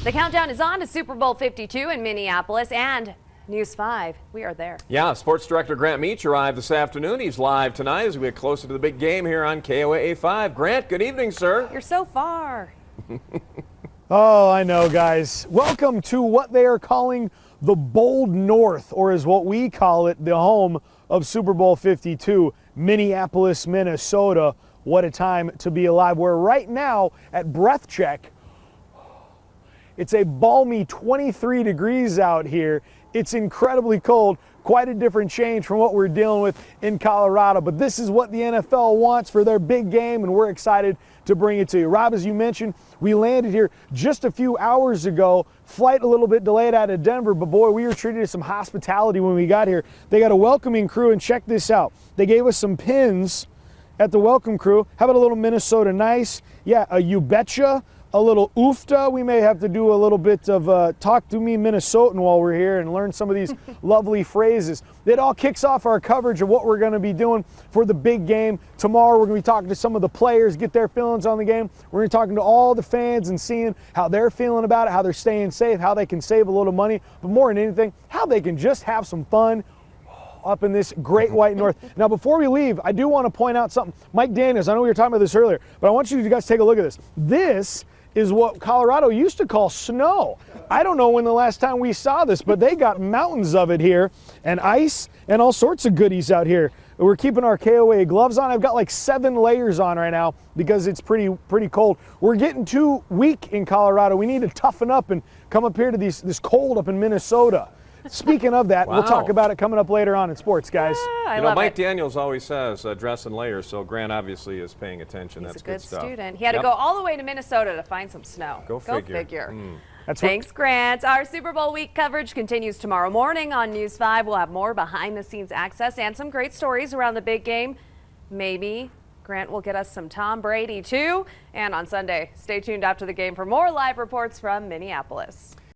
The countdown is on to Super Bowl 52 in Minneapolis and News 5. We are there. Yeah, Sports Director Grant Meech arrived this afternoon. He's live tonight as we get closer to the big game here on KOAA 5. Grant, good evening, sir. You're so far. Oh, I know, guys. Welcome to what they are calling the Bold North, or as what we call it, the home of Super Bowl 52, Minneapolis, Minnesota. What a time to be alive. We're right now at breath check. It's a balmy 23 degrees out here. It's incredibly cold. Quite a different change from what we're dealing with in Colorado. But this is what the NFL wants for their big game, and we're excited to bring it to you. Rob, as you mentioned, we landed here just a few hours ago. Flight a little bit delayed out of Denver, but boy, we were treated to some hospitality when we got here. They got a welcoming crew, and check this out. They gave us some pins at the welcome crew. How about a little Minnesota nice? Yeah, a you betcha. A little oofta. We may have to do a little bit of talk to me Minnesotan while we're here and learn some of these lovely phrases. It all kicks off our coverage of what we're going to be doing for the big game. Tomorrow we're going to be talking to some of the players, get their feelings on the game. We're going to be talking to all the fans and seeing how they're feeling about it, how they're staying safe, how they can save a little money, but more than anything, how they can just have some fun up in this great white north. Now, before we leave, I do want to point out something. Mike Daniels, I know we were talking about this earlier, but I want you guys to take a look at this. This is what Colorado used to call snow. I don't know when the last time we saw this, but they got mountains of it here and ice and all sorts of goodies out here. We're keeping our KOAA gloves on. I've got like 7 layers on right now because it's pretty cold. We're getting too weak in Colorado. We need to toughen up and come up here to this cold up in Minnesota. Speaking of that, We'll talk about it coming up later on in sports, guys. I love Mike it. Daniels always says dress in layers, so Grant obviously is paying attention. He's That's a good stuff. student. He had to go all the way to Minnesota to find some snow. Go figure. Thanks, Grant. Our Super Bowl week coverage continues tomorrow morning on News 5. We'll have more behind-the-scenes access and some great stories around the big game. Maybe Grant will get us some Tom Brady, too. And on Sunday, stay tuned after the game for more live reports from Minneapolis.